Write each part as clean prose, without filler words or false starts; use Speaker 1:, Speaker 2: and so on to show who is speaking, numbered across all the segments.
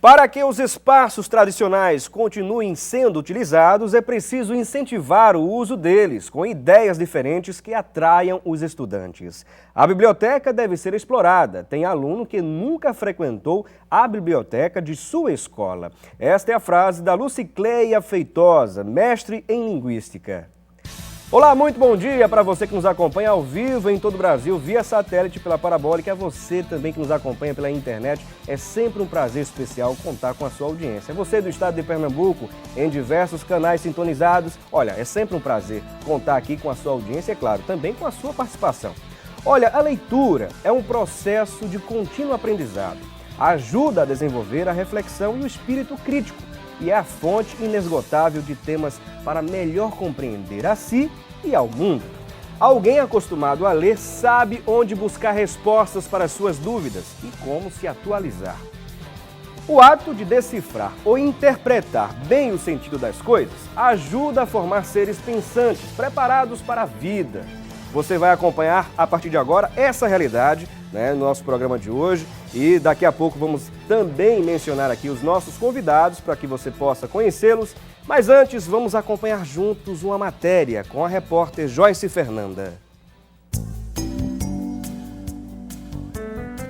Speaker 1: Para que os espaços tradicionais continuem sendo utilizados, é preciso incentivar o uso deles, com ideias diferentes que atraiam os estudantes. A biblioteca deve ser explorada. Tem aluno que nunca frequentou a biblioteca de sua escola. Esta é a frase da Lucicleia Feitosa, mestre em Linguística. Olá, muito bom dia para você que nos acompanha ao vivo em todo o Brasil, via satélite, pela parabólica, a você também que nos acompanha pela internet. É sempre um prazer especial contar com a sua audiência. Você do estado de Pernambuco, em diversos canais sintonizados, olha, é sempre um prazer contar aqui com a sua audiência, é claro, também com a sua participação. Olha, a leitura é um processo de contínuo aprendizado. Ajuda a desenvolver a reflexão e o espírito crítico. E é a fonte inesgotável de temas para melhor compreender a si e ao mundo. Alguém acostumado a ler sabe onde buscar respostas para suas dúvidas e como se atualizar. O ato de decifrar ou interpretar bem o sentido das coisas ajuda a formar seres pensantes, preparados para a vida. Você vai acompanhar, a partir de agora, essa realidade, no nosso programa de hoje. E daqui a pouco vamos também mencionar aqui os nossos convidados para que você possa conhecê-los. Mas antes, vamos acompanhar juntos uma matéria com a repórter Joyce Fernanda.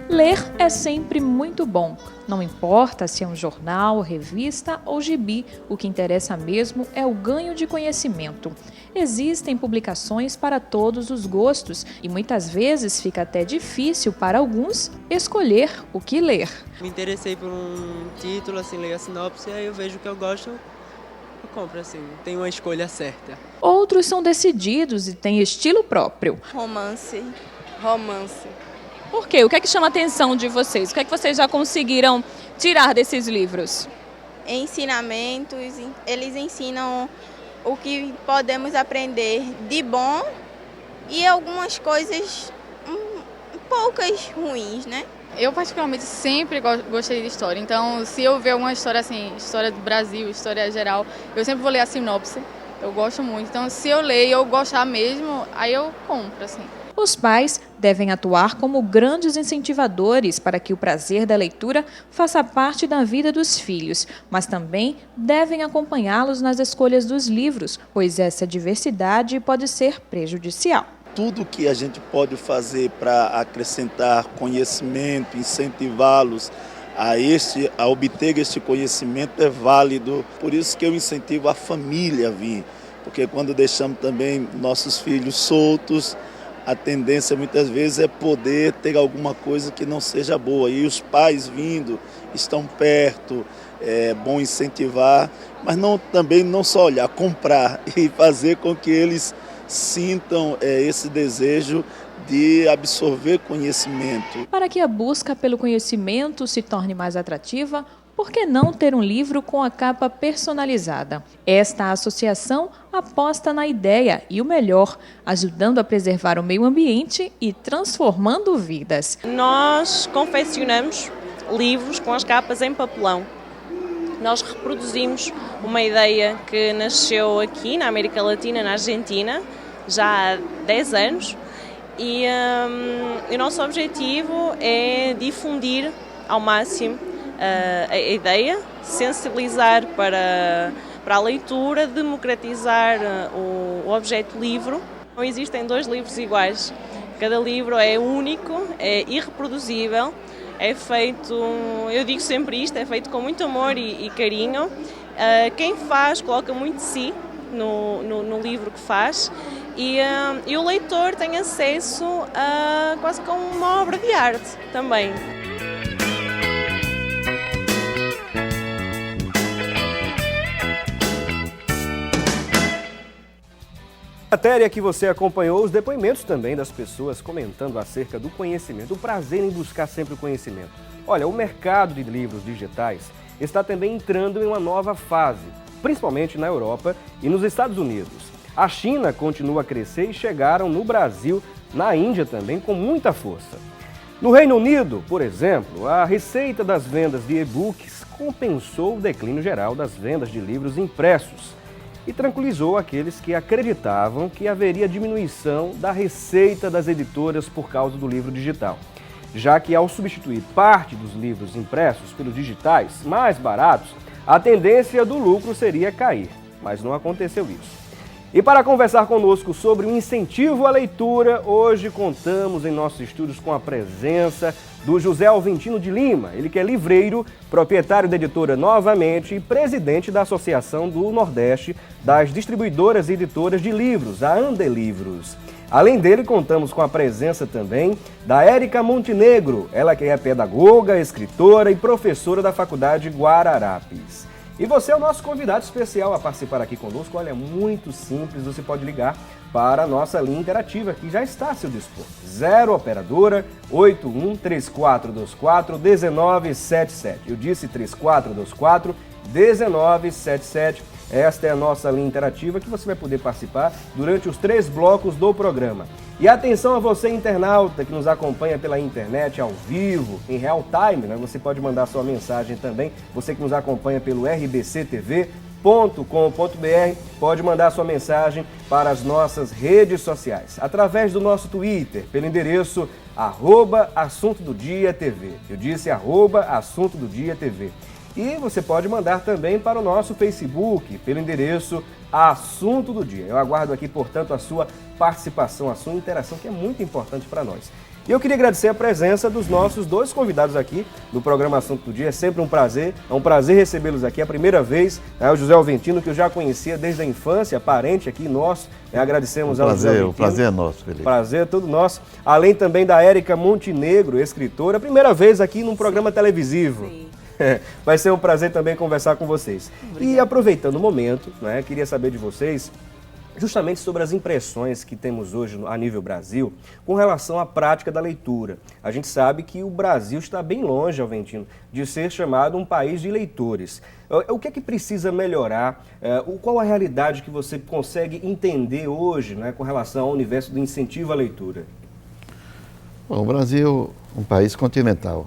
Speaker 2: Ler é sempre muito bom. Não importa se é um jornal, revista ou gibi, o que interessa mesmo é o ganho de conhecimento. Existem publicações para todos os gostos e muitas vezes fica até difícil para alguns escolher o que ler.
Speaker 3: Me interessei por um título, leio a sinopse, aí eu vejo o que eu gosto, eu compro, tem uma escolha certa.
Speaker 2: Outros são decididos e têm estilo próprio.
Speaker 4: Romance.
Speaker 2: Por quê? O que é que chama a atenção de vocês? O que é que vocês já conseguiram tirar desses livros?
Speaker 4: Ensinamentos, eles ensinam o que podemos aprender de bom e algumas coisas poucas ruins, né?
Speaker 5: Eu particularmente sempre gostei de história, então se eu ver uma história história do Brasil, história geral, eu sempre vou ler a sinopse, eu gosto muito. Então se eu ler e eu gostar mesmo, aí eu compro,
Speaker 2: Os pais devem atuar como grandes incentivadores para que o prazer da leitura faça parte da vida dos filhos, mas também devem acompanhá-los nas escolhas dos livros, pois essa diversidade pode ser prejudicial.
Speaker 6: Tudo que a gente pode fazer para acrescentar conhecimento, incentivá-los a obter este conhecimento é válido. Por isso que eu incentivo a família a vir, porque quando deixamos também nossos filhos soltos, a tendência muitas vezes é poder ter alguma coisa que não seja boa. E os pais vindo, estão perto, é bom incentivar, mas também não só olhar, comprar e fazer com que eles sintam esse desejo de absorver conhecimento.
Speaker 2: Para que a busca pelo conhecimento se torne mais atrativa, por que não ter um livro com a capa personalizada? Esta associação aposta na ideia e o melhor, ajudando a preservar o meio ambiente e transformando vidas.
Speaker 7: Nós confeccionamos livros com as capas em papelão. Nós reproduzimos uma ideia que nasceu aqui na América Latina, na Argentina, já há 10 anos. E o nosso objetivo é difundir ao máximo a ideia, sensibilizar para a leitura, democratizar o objeto livro. Não existem dois livros iguais, cada livro é único, é irreproduzível, é feito, eu digo sempre isto, é feito com muito amor e carinho. Quem faz coloca muito de si no livro que faz e o leitor tem acesso a quase como uma obra de arte também.
Speaker 1: Matéria que você acompanhou, os depoimentos também das pessoas comentando acerca do conhecimento, o prazer em buscar sempre o conhecimento. Olha, o mercado de livros digitais está também entrando em uma nova fase, principalmente na Europa e nos Estados Unidos. A China continua a crescer e chegaram no Brasil, na Índia também, com muita força. No Reino Unido, por exemplo, a receita das vendas de e-books compensou o declínio geral das vendas de livros impressos e tranquilizou aqueles que acreditavam que haveria diminuição da receita das editoras por causa do livro digital. já que ao substituir parte dos livros impressos pelos digitais mais baratos, a tendência do lucro seria cair, mas não aconteceu isso. E para conversar conosco sobre o incentivo à leitura, hoje contamos em nossos estúdios com a presença do José Alventino de Lima, ele que é livreiro, proprietário da editora Novamente e presidente da Associação do Nordeste das Distribuidoras e Editoras de Livros, a Andelivros. Além dele, contamos com a presença também da Érica Montenegro, ela que é pedagoga, escritora e professora da Faculdade Guararapes. E você é o nosso convidado especial a participar aqui conosco. Olha, é muito simples, você pode ligar para a nossa linha interativa, que já está a seu dispor. 0 operadora 81 3424 1977. Eu disse 3424 1977. Esta é a nossa linha interativa que você vai poder participar durante os 3 blocos do programa. E atenção a você, internauta, que nos acompanha pela internet ao vivo, em real time, né? Você pode mandar sua mensagem também. Você que nos acompanha pelo rbctv.com.br pode mandar sua mensagem para as nossas redes sociais, através do nosso Twitter, pelo endereço @AssuntoDoDiaTV. Eu disse @AssuntoDoDiaTV. E você pode mandar também para o nosso Facebook, pelo endereço Assunto do Dia. Eu aguardo aqui, portanto, a sua participação, a sua interação, que é muito importante para nós. E eu queria agradecer a presença dos nossos 2 convidados aqui no programa Assunto do Dia. É sempre um prazer, recebê-los aqui. É a primeira vez, o José Alventino, que eu já conhecia desde a infância, parente aqui nosso. Agradecemos ao José Alventino.
Speaker 8: O prazer é nosso, Felipe.
Speaker 1: Prazer é todo nosso. Além também da Érica Montenegro, escritora. Primeira vez aqui num programa televisivo. Sim. Vai ser um prazer também conversar com vocês. Obrigada. E aproveitando o momento, queria saber de vocês justamente sobre as impressões que temos hoje a nível Brasil com relação à prática da leitura. A gente sabe que o Brasil está bem longe, Alventino, de ser chamado um país de leitores. O que é que precisa melhorar? Qual a realidade que você consegue entender hoje, com relação ao universo do incentivo à leitura?
Speaker 8: Bom, o Brasil é um país continental.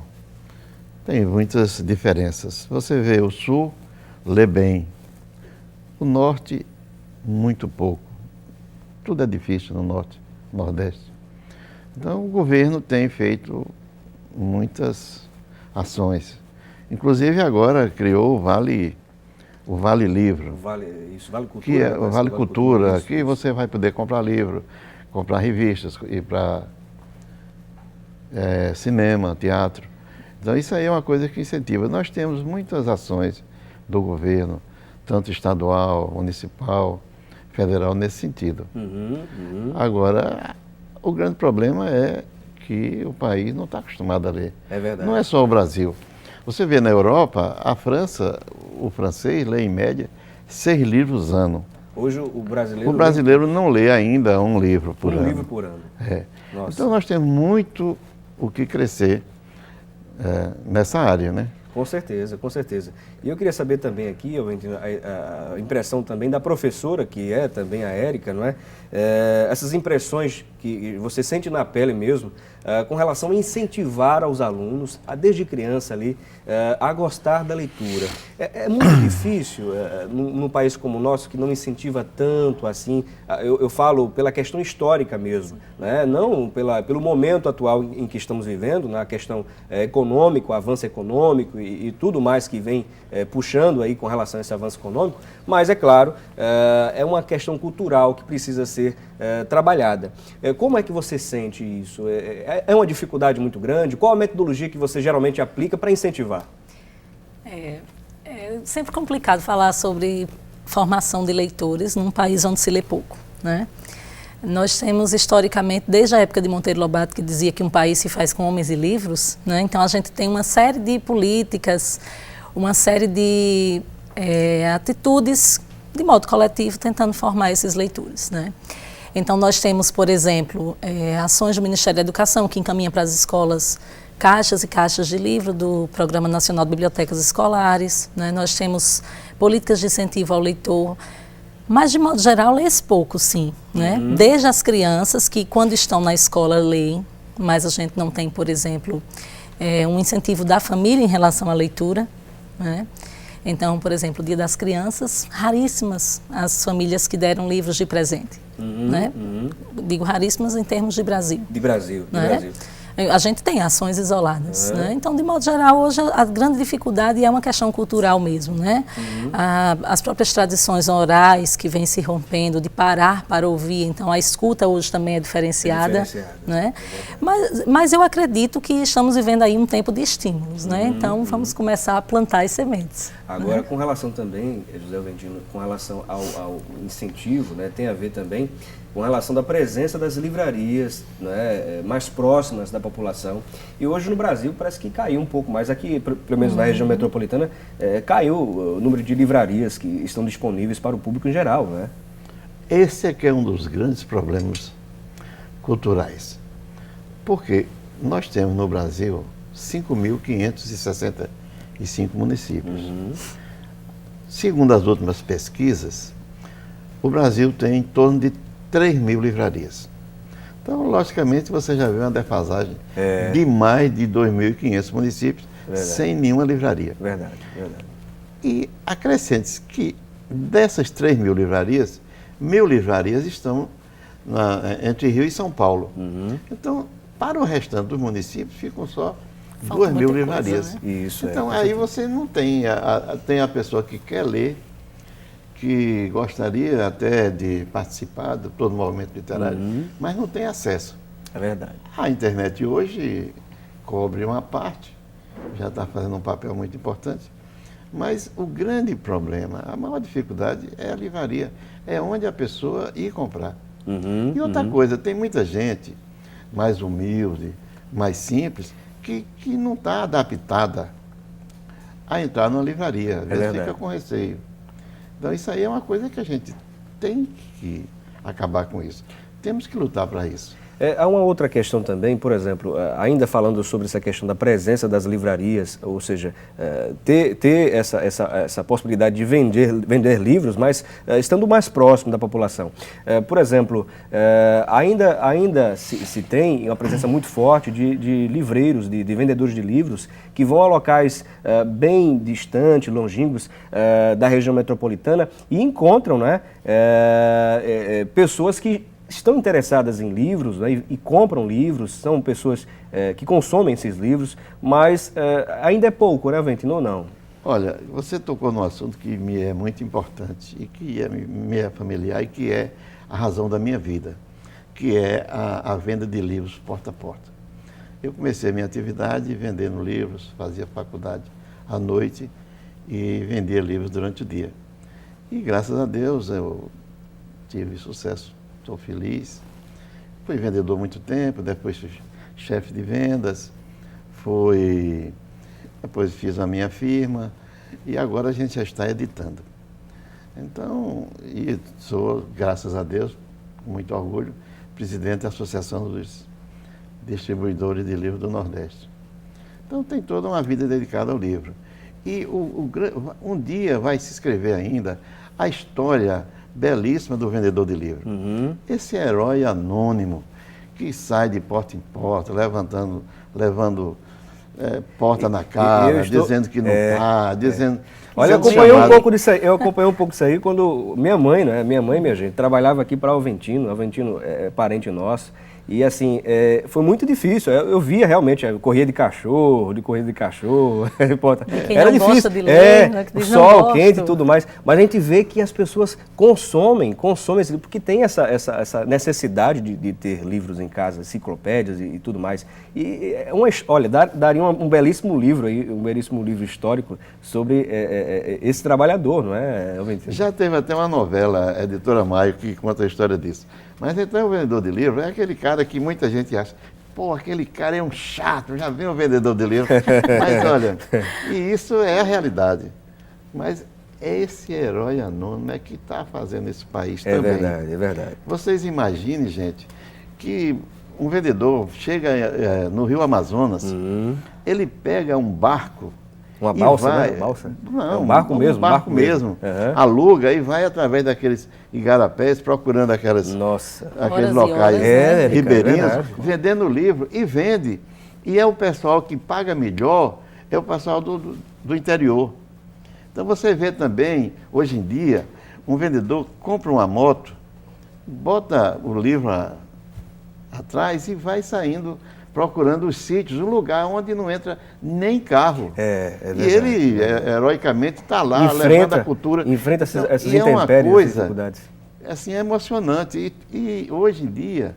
Speaker 8: Tem muitas diferenças. Você vê o Sul, lê bem. O Norte, muito pouco. Tudo é difícil no Norte, Nordeste. Então, o governo tem feito muitas ações. Inclusive, agora criou o Vale Livro.
Speaker 1: Vale Cultura.
Speaker 8: Que é o Vale Cultura, que você vai poder comprar livro, comprar revistas, ir para cinema, teatro. Então, isso aí é uma coisa que incentiva. Nós temos muitas ações do governo, tanto estadual, municipal, federal, nesse sentido. Agora, o grande problema é que o país não está acostumado a ler.
Speaker 1: É verdade.
Speaker 8: Não é só o Brasil. Você vê na Europa, a França, o francês lê em média 6 livros ano.
Speaker 1: Hoje o brasileiro...
Speaker 8: O brasileiro não lê ainda um livro por ano.
Speaker 1: Um livro por ano.
Speaker 8: Nossa. Então, nós temos muito o que crescer nessa área, né?
Speaker 1: Com certeza, com certeza. E eu queria saber também aqui, a impressão também da professora, que é também a Érica, não é? Essas impressões que você sente na pele mesmo, com relação a incentivar aos alunos, desde criança ali, a gostar da leitura. É muito difícil, num país como o nosso, que não incentiva tanto assim, eu falo pela questão histórica mesmo, né? Não pelo momento atual em que estamos vivendo, na questão econômica, o avanço econômico e tudo mais que vem puxando aí com relação a esse avanço econômico, mas é claro, é uma questão cultural que precisa ser trabalhada. Como é que você sente isso? É uma dificuldade muito grande? Qual a metodologia que você geralmente aplica para incentivar?
Speaker 9: É sempre complicado falar sobre formação de leitores num país onde se lê pouco, né? Nós temos historicamente, desde a época de Monteiro Lobato, que dizia que um país se faz com homens e livros, né? Então a gente tem uma série de políticas, uma série de atitudes de modo coletivo tentando formar esses leitores, né? Então nós temos, por exemplo, ações do Ministério da Educação que encaminha para as escolas caixas e caixas de livro do Programa Nacional de Bibliotecas Escolares, né? Nós temos políticas de incentivo ao leitor, mas de modo geral lê-se pouco, sim, né? Desde as crianças que quando estão na escola leem, mas a gente não tem, por exemplo, um incentivo da família em relação à leitura, né? Então, por exemplo, o Dia das Crianças, raríssimas as famílias que deram livros de presente, né? Digo raríssimas em termos de Brasil.
Speaker 1: De Brasil,
Speaker 9: né? A gente tem ações isoladas, né? Então, de modo geral, hoje a grande dificuldade é uma questão cultural mesmo, né? As próprias tradições orais que vêm se rompendo, de parar para ouvir, então a escuta hoje também é diferenciada, né? Mas eu acredito que estamos vivendo aí um tempo de estímulos, né? Então, vamos começar a plantar as sementes.
Speaker 1: Agora, com relação também, José Alventino, com relação ao incentivo, né, tem a ver também com relação da presença das livrarias, né, mais próximas da população. E hoje no Brasil parece que caiu um pouco mais. Aqui, pelo menos na região metropolitana, caiu o número de livrarias que estão disponíveis para o público em geral, né?
Speaker 8: Esse é que é um dos grandes problemas culturais. Porque nós temos no Brasil 5.565 municípios. Segundo as últimas pesquisas, o Brasil tem em torno de 3.000 livrarias. Então, logicamente, você já vê uma defasagem de mais de 2.500 municípios sem nenhuma livraria.
Speaker 1: Verdade.
Speaker 8: E acrescente-se que dessas 3.000 livrarias, 1.000 livrarias estão entre Rio e São Paulo. Então, para o restante dos municípios, ficam só 2.000 livrarias.
Speaker 9: Coisa, né?
Speaker 1: Isso,
Speaker 8: então, aí você não tem, tem a pessoa que quer ler, que gostaria até de participar de todo o movimento literário, mas não tem acesso.
Speaker 1: É verdade.
Speaker 8: A internet hoje cobre uma parte, já está fazendo um papel muito importante, mas o grande problema, a maior dificuldade é a livraria, é onde a pessoa ir comprar. E outra coisa, tem muita gente mais humilde, mais simples, que não está adaptada a entrar numa livraria, às vezes fica com receio. Então isso aí é uma coisa que a gente tem que acabar com isso. Temos que lutar para isso.
Speaker 1: Há uma outra questão também, por exemplo, ainda falando sobre essa questão da presença das livrarias, ou seja, ter essa possibilidade de vender livros, mas estando mais próximo da população. Por exemplo, ainda se tem uma presença muito forte de livreiros, de vendedores de livros, que vão a locais bem distantes, longínquos da região metropolitana e encontram, né, pessoas que estão interessadas em livros, né, e compram livros, são pessoas que consomem esses livros, mas ainda é pouco, né, Alventino, ou não?
Speaker 8: Olha, você tocou num assunto que me é muito importante e que me é familiar e que é a razão da minha vida, que é a venda de livros porta a porta. Eu comecei a minha atividade vendendo livros, fazia faculdade à noite e vendia livros durante o dia. E graças a Deus eu tive sucesso. Estou feliz. Fui vendedor há muito tempo, depois fui chefe de vendas, depois fiz a minha firma e agora a gente já está editando. Então, e sou, graças a Deus, com muito orgulho, presidente da Associação dos Distribuidores de Livros do Nordeste. Então tem toda uma vida dedicada ao livro. E um dia vai se escrever ainda a história belíssima do vendedor de livro. Esse herói anônimo que sai de porta em porta, levando porta na cara, dizendo que não está, dizendo...
Speaker 1: Olha, eu acompanhei um pouco disso aí. Eu acompanhei um pouco disso aí quando minha mãe, né? Minha gente, trabalhava aqui para Alventino. Alventino é parente nosso. E assim, foi muito difícil. Eu via realmente, corrida de cachorro.
Speaker 9: Quem
Speaker 1: era
Speaker 9: não
Speaker 1: difícil.
Speaker 9: Gosta de ler, né?
Speaker 1: O sol quente e tudo mais. Mas a gente vê que as pessoas consomem esse livro, porque tem essa necessidade de ter livros em casa, enciclopédias e tudo mais. E olha, daria um belíssimo livro aí, um belíssimo livro histórico sobre esse trabalhador, não é, Alventino?
Speaker 8: Já teve até uma novela, Editora Maio, que conta a história disso. Mas então o vendedor de livro é aquele cara que muita gente acha, pô, aquele cara é um chato, já vem um vendedor de livro. Mas olha, e isso é a realidade. Mas esse herói anônimo é que está fazendo esse país também.
Speaker 1: É verdade.
Speaker 8: Vocês imaginem, gente, que um vendedor chega no Rio Amazonas, ele pega um barco.
Speaker 1: Uma balsa, né? Uma balsa?
Speaker 8: Não,
Speaker 1: um barco mesmo.
Speaker 8: Um barco mesmo. Aluga e vai através daqueles igarapés procurando aqueles locais ribeirinhos, vendendo livro e vende. E é o pessoal que paga melhor, é o pessoal do interior. Então você vê também, hoje em dia, um vendedor compra uma moto, bota o livro atrás e vai saindo procurando os sítios, um lugar onde não entra nem carro.
Speaker 1: É
Speaker 8: e
Speaker 1: verdade.
Speaker 8: ele, heroicamente, está lá, levando a cultura.
Speaker 1: Enfrenta essas
Speaker 8: e é uma
Speaker 1: intempéries,
Speaker 8: coisa,
Speaker 1: essas dificuldades.
Speaker 8: assim, é emocionante. E hoje em dia,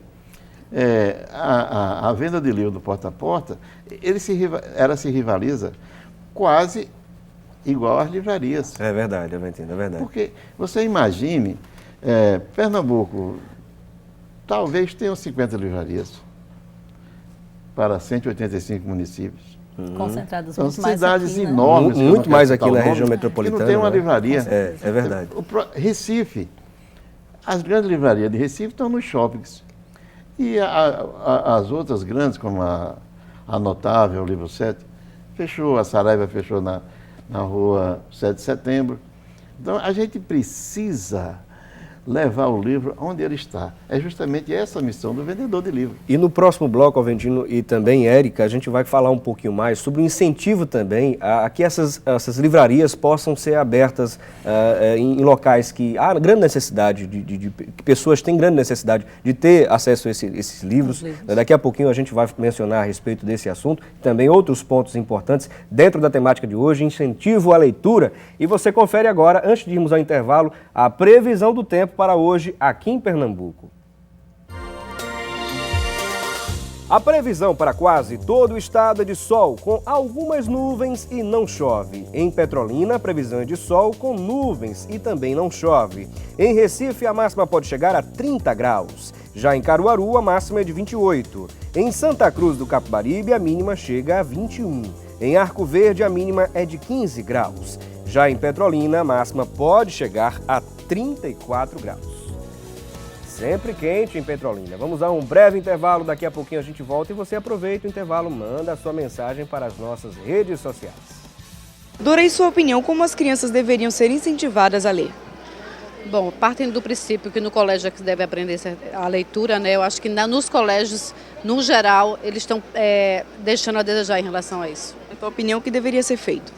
Speaker 8: a venda de livro do porta a porta, ela se rivaliza quase igual às livrarias.
Speaker 1: É verdade, eu entendo, é verdade.
Speaker 8: Porque você imagine, Pernambuco talvez tenha 50 livrarias para 185 municípios.
Speaker 9: Concentradas
Speaker 8: São
Speaker 9: muito mais
Speaker 8: cidades
Speaker 9: aqui, né?
Speaker 8: enormes. que eu
Speaker 1: Muito
Speaker 8: não
Speaker 1: mais
Speaker 8: quero
Speaker 1: aqui
Speaker 8: citar
Speaker 1: na
Speaker 8: o nome,
Speaker 1: região
Speaker 8: que
Speaker 1: metropolitana.
Speaker 8: não tem uma
Speaker 1: né?
Speaker 8: livraria.
Speaker 1: É verdade.
Speaker 8: Recife, as grandes livrarias de Recife estão nos shoppings. E as outras grandes, como a Notável, o Livro 7, fechou, a Saraiva fechou na rua 7 de setembro. Então, a gente precisa levar o livro onde ele está. É justamente essa a missão do vendedor de livro.
Speaker 1: E no próximo bloco, Alvendino e também Érica, a gente vai falar um pouquinho mais sobre o incentivo também a que essas livrarias possam ser abertas em locais que há grande necessidade, que pessoas têm grande necessidade de ter acesso a esses livros. Daqui a pouquinho a gente vai mencionar a respeito desse assunto. Também outros pontos importantes dentro da temática de hoje, incentivo à leitura. E você confere agora, antes de irmos ao intervalo, a previsão do tempo para hoje aqui em Pernambuco. A previsão para quase todo o estado é de sol, com algumas nuvens e não chove. Em Petrolina, a previsão é de sol com nuvens e também não chove. Em Recife, a máxima pode chegar a 30 graus. Já em Caruaru, a máxima é de 28. Em Santa Cruz do Capibaribe, a mínima chega a 21. Em Arco Verde, a mínima é de 15 graus. Já em Petrolina, a máxima pode chegar a 34 graus. Sempre quente em Petrolina. Vamos a um breve intervalo, daqui a pouquinho a gente volta e você aproveita o intervalo, manda a sua mensagem para as nossas redes sociais.
Speaker 10: Adorei sua opinião, como as crianças deveriam ser incentivadas a ler.
Speaker 11: Bom, partindo do princípio que no colégio é que se deve aprender a leitura, né? Eu acho que nos colégios, no geral, eles estão deixando a desejar em relação a isso.
Speaker 10: Na tua opinião, o que deveria ser feito?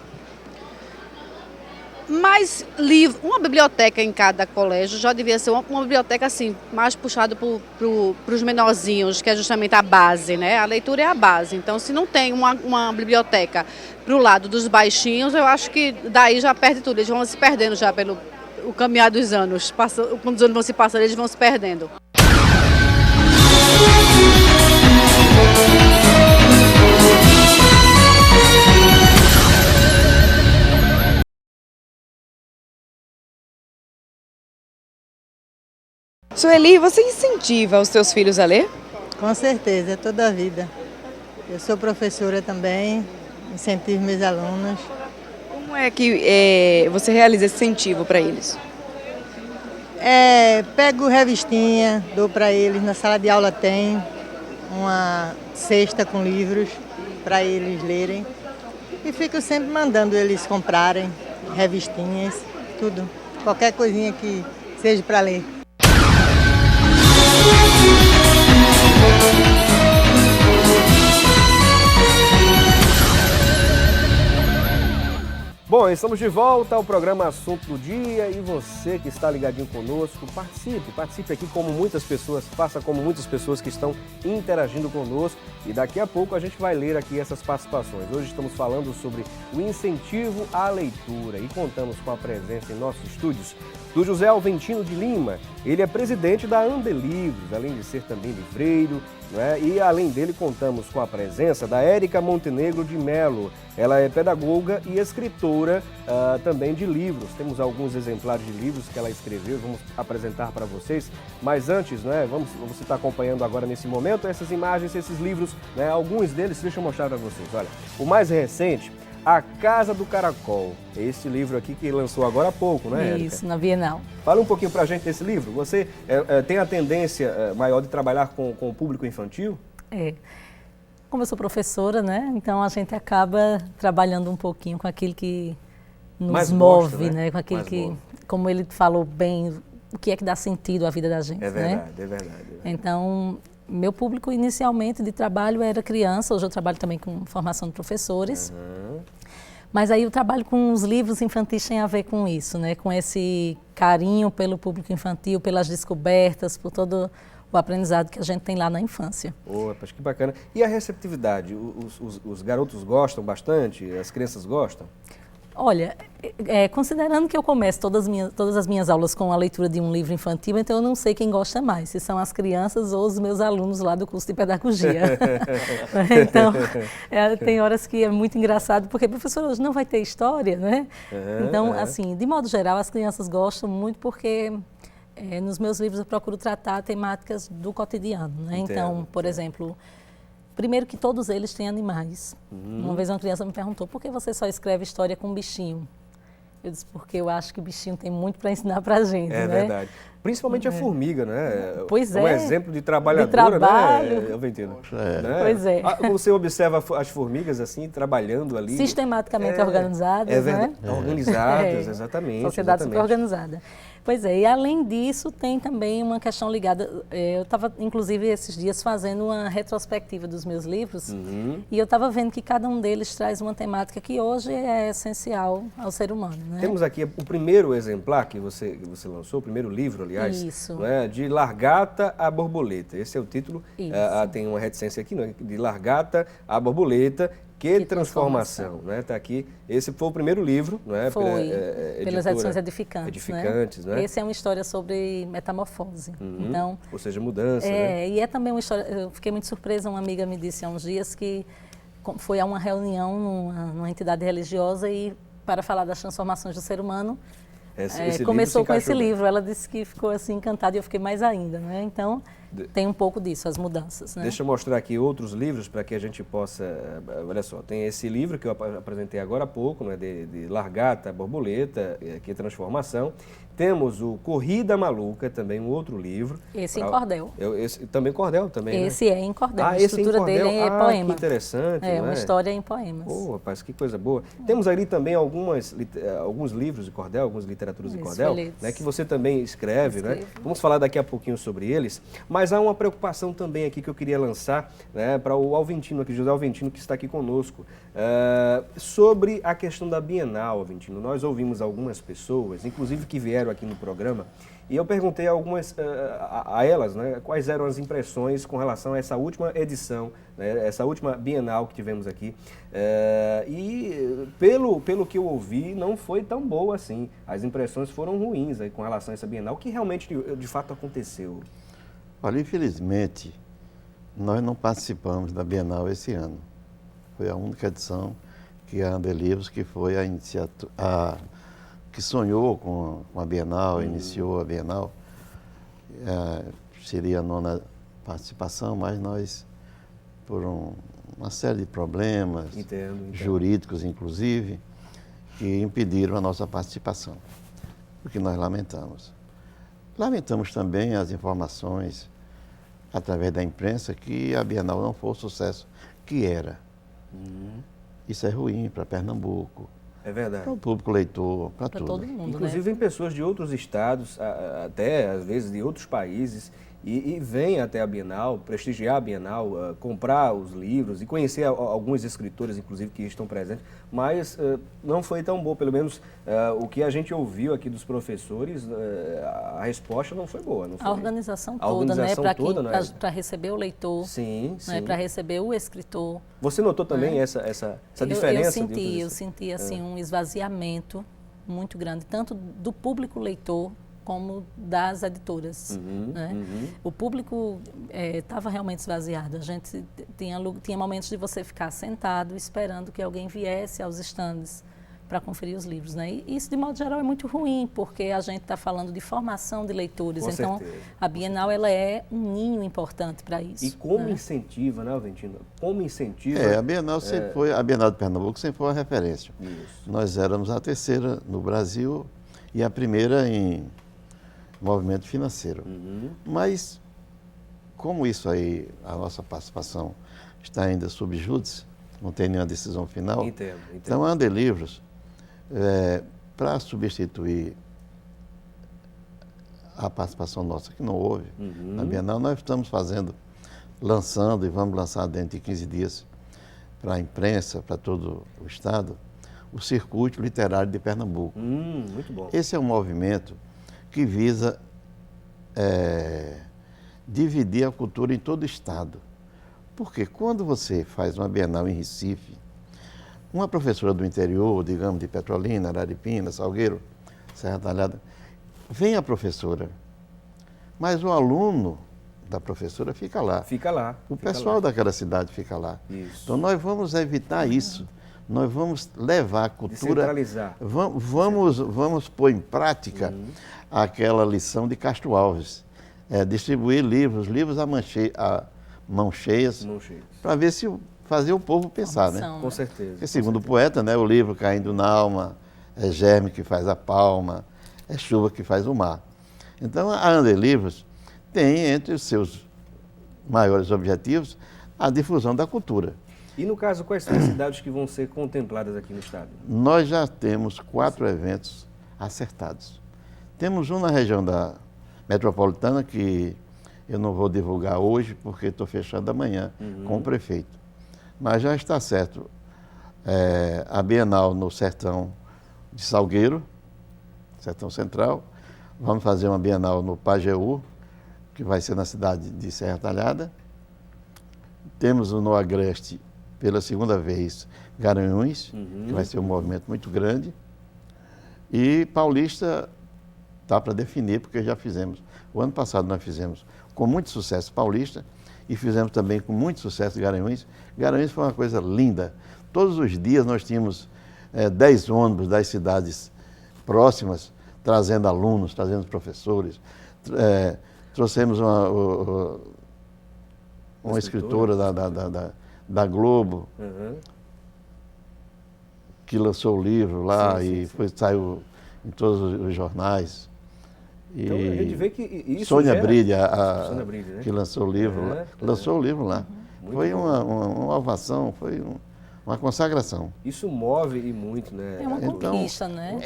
Speaker 11: Mais livro, uma biblioteca em cada colégio já devia ser uma biblioteca assim, mais puxada para os menorzinhos, que é justamente a base, né? A leitura é a base. Então, se não tem uma biblioteca para o lado dos baixinhos, eu acho que daí já perde tudo. Eles vão se perdendo já pelo o caminhar dos anos. Quando os anos vão se passando, eles vão se perdendo.
Speaker 10: Sueli, você incentiva os seus filhos a ler?
Speaker 12: Com certeza, toda a vida. Eu sou professora também, incentivo meus alunos.
Speaker 10: Como é que você realiza esse incentivo para eles?
Speaker 12: Pego revistinha, dou para eles, na sala de aula tem uma cesta com livros para eles lerem. E fico sempre mandando eles comprarem revistinhas, tudo. Qualquer coisinha que seja para ler.
Speaker 1: Bom, estamos de volta ao programa Assunto do Dia e você que está ligadinho conosco, participe aqui como muitas pessoas, faça como muitas pessoas que estão interagindo conosco e daqui a pouco a gente vai ler aqui essas participações. Hoje estamos falando sobre o incentivo à leitura e contamos com a presença em nossos estúdios do José Alventino de Lima. Ele é presidente da Andelivros, além de ser também livreiro, né? E além dele contamos com a presença da Érica Montenegro de Melo. Ela é pedagoga e escritora também de livros. Temos alguns exemplares de livros que ela escreveu, vamos apresentar para vocês. Mas antes, né, você está acompanhando agora nesse momento essas imagens, esses livros, né, alguns deles, deixa eu mostrar para vocês. Olha, o mais recente, A Casa do Caracol. É esse livro aqui que lançou agora há pouco, né, Érica?
Speaker 9: Isso, na Bienal.
Speaker 1: Fala um pouquinho pra gente desse livro. Você tem a tendência maior de trabalhar com o público infantil?
Speaker 9: Como eu sou professora, né? Então a gente acaba trabalhando um pouquinho com aquilo que nos
Speaker 1: mais
Speaker 9: move,
Speaker 1: gosta,
Speaker 9: né? Com aquilo
Speaker 1: mais
Speaker 9: que,
Speaker 1: move.
Speaker 9: como ele falou bem, o que é que dá sentido à vida da gente,
Speaker 1: É verdade,
Speaker 9: né?
Speaker 1: é verdade.
Speaker 9: Então, meu público inicialmente de trabalho era criança, hoje eu trabalho também com formação de professores. Mas aí o trabalho com os livros infantis tem a ver com isso, né? Com esse carinho pelo público infantil, pelas descobertas, por todo o aprendizado que a gente tem lá na infância.
Speaker 1: Rapaz, que bacana. E a receptividade? Os garotos gostam bastante? As crianças gostam?
Speaker 9: Olha, considerando que eu começo todas as minhas aulas com a leitura de um livro infantil, então eu não sei quem gosta mais, se são as crianças ou os meus alunos lá do curso de pedagogia. Então, tem horas que é muito engraçado, porque professor, hoje não vai ter história, né? Então, assim, de modo geral, as crianças gostam muito porque nos meus livros eu procuro tratar temáticas do cotidiano, né? Então, por exemplo, primeiro que todos eles têm animais. Uma vez uma criança me perguntou, por que você só escreve história com bichinho? Eu disse, porque eu acho que o bichinho tem muito para ensinar para a gente, né?
Speaker 1: Verdade. Principalmente a formiga, né?
Speaker 9: Pois é.
Speaker 1: Um exemplo de trabalhadora, né, Alventino? Né?
Speaker 9: Pois é.
Speaker 1: Você observa as formigas assim, trabalhando ali.
Speaker 9: Sistematicamente organizadas, né?
Speaker 1: Organizadas, exatamente.
Speaker 9: Sociedade super organizada. Pois é, e além disso tem também uma questão ligada, eu estava inclusive esses dias fazendo uma retrospectiva dos meus livros e eu estava vendo que cada um deles traz uma temática que hoje é essencial ao ser humano. Né?
Speaker 1: Temos aqui o primeiro exemplar que você lançou, o primeiro livro, aliás,
Speaker 9: Isso.
Speaker 1: Né, de Largata à Borboleta. Esse é o título, tem uma reticência aqui, né, de Largata à Borboleta. Que transformação, né? Tá aqui. Esse foi o primeiro livro, não é?
Speaker 9: Foi, pelas edições Edificantes,
Speaker 1: né?
Speaker 9: Esse é uma história sobre metamorfose. Então,
Speaker 1: ou seja, mudança, né?
Speaker 9: E é também uma história, eu fiquei muito surpresa, uma amiga me disse há uns dias que foi a uma reunião numa entidade religiosa e para falar das transformações do ser humano, começou com esse livro. Ela disse que ficou assim encantada e eu fiquei mais ainda, né? Então, tem um pouco disso, as mudanças. Né?
Speaker 1: Deixa eu mostrar aqui outros livros para que a gente possa... Olha só, tem esse livro que eu apresentei agora há pouco, né, de Largata, Borboleta, que é Transformação. Temos o Corrida Maluca, também um outro livro.
Speaker 9: Esse em cordel.
Speaker 1: Também cordel, também,
Speaker 9: Esse é em cordel. A
Speaker 1: esse
Speaker 9: estrutura dele é poema.
Speaker 1: Que interessante.
Speaker 9: É, uma história em poemas.
Speaker 1: Rapaz, que coisa boa. Temos ali também alguns livros de cordel, algumas literaturas de cordel, né, que você também escreve, né? Vamos falar daqui a pouquinho sobre eles. Mas há uma preocupação também aqui que eu queria lançar, né, para o Alventino, aqui, José Alventino, que está aqui conosco, sobre a questão da Bienal, Alventino. Nós ouvimos algumas pessoas, inclusive que vieram aqui no programa, e eu perguntei a elas, né, quais eram as impressões com relação a essa última edição, né, essa última Bienal que tivemos aqui. E pelo que eu ouvi, não foi tão boa assim. As impressões foram ruins aí com relação a essa Bienal. O que realmente, de fato, aconteceu?
Speaker 8: Olha, infelizmente, nós não participamos da Bienal esse ano. Foi a única edição que a Andelivros, que foi que sonhou com a Bienal, iniciou a Bienal, seria a 9ª participação, mas nós, por uma série de problemas, jurídicos inclusive, que impediram a nossa participação, o que nós lamentamos. Lamentamos também as informações, através da imprensa, que a Bienal não foi o sucesso que era. Isso é ruim para Pernambuco.
Speaker 1: É verdade.
Speaker 8: Para o público leitor, para
Speaker 9: todo mundo.
Speaker 1: Inclusive, vem pessoas de outros estados, até às vezes de outros países, e vêm até a Bienal, prestigiar a Bienal, comprar os livros e conhecer alguns escritores, inclusive, que estão presentes, mas não foi tão bom, pelo menos o que a gente ouviu aqui dos professores, a resposta não foi boa. Não foi?
Speaker 9: A organização toda, né? Para receber o leitor,
Speaker 1: sim,
Speaker 9: né? Para receber o escritor.
Speaker 1: Você notou também essa diferença?
Speaker 9: Eu senti assim, um esvaziamento muito grande, tanto do público leitor, como das editoras. Né? O público estava realmente esvaziado. A gente tinha momentos de você ficar sentado esperando que alguém viesse aos estandes para conferir os livros. Né? E isso, de modo geral, é muito ruim, porque a gente está falando de formação de leitores.
Speaker 1: Com
Speaker 9: então,
Speaker 1: certeza.
Speaker 9: A Bienal ela é um ninho importante para isso.
Speaker 1: E como incentiva, né, Alventino? Como incentiva...
Speaker 8: A Bienal sempre foi, a Bienal de Pernambuco sempre foi uma referência.
Speaker 1: Isso.
Speaker 8: Nós éramos a 3ª no Brasil e a 1ª em movimento financeiro. Mas, como isso aí, a nossa participação está ainda sob júdice, não tem nenhuma decisão final,
Speaker 1: entendo.
Speaker 8: Então a Andelivros, para substituir a participação nossa, que não houve na Bienal, nós estamos lançando e vamos lançar dentro de 15 dias para a imprensa, para todo o Estado, o Circuito Literário de Pernambuco.
Speaker 1: Muito bom.
Speaker 8: Esse é um movimento que visa dividir a cultura em todo o estado. Porque quando você faz uma Bienal em Recife, uma professora do interior, digamos, de Petrolina, Araripina, Salgueiro, Serra Talhada, vem a professora, mas o aluno da professora fica lá.
Speaker 1: Fica lá.
Speaker 8: O pessoal daquela cidade fica lá.
Speaker 1: Isso.
Speaker 8: Então nós vamos evitar isso. Nós vamos levar a cultura...
Speaker 1: Descentralizar.
Speaker 8: Vamos pôr em prática aquela lição de Castro Alves. Distribuir livros a mão cheias, para ver se fazer o povo pensar, né?
Speaker 1: Com certeza.
Speaker 8: Porque, segundo o poeta, né, o livro caindo na alma, é germe que faz a palma, é chuva que faz o mar. Então, a Ande Livros tem entre os seus maiores objetivos a difusão da cultura.
Speaker 1: E no caso, quais são as cidades que vão ser contempladas aqui no estado?
Speaker 8: Nós já temos 4 eventos acertados. Temos um na região da metropolitana, que eu não vou divulgar hoje, porque estou fechando amanhã com o prefeito. Mas já está certo a Bienal no Sertão de Salgueiro, Sertão Central. Vamos fazer uma Bienal no Pajeú, que vai ser na cidade de Serra Talhada. Temos no Agreste, pela segunda vez, Garanhuns, que vai ser um movimento muito grande. E Paulista está para definir, porque já fizemos. O ano passado nós fizemos com muito sucesso Paulista e fizemos também com muito sucesso Garanhuns. Garanhuns foi uma coisa linda. Todos os dias nós tínhamos 10 ônibus das cidades próximas, trazendo alunos, trazendo professores. Trouxemos uma escritora da Globo, que lançou o livro lá e saiu em todos os jornais.
Speaker 1: Então, a gente vê que isso
Speaker 8: Sônia
Speaker 1: gera...
Speaker 8: Bride,
Speaker 1: Sônia Bride, né?
Speaker 8: que lançou o livro, lançou o livro lá. Foi uma ovação, foi uma consagração.
Speaker 1: Isso move e muito, né?
Speaker 9: É uma conquista, né?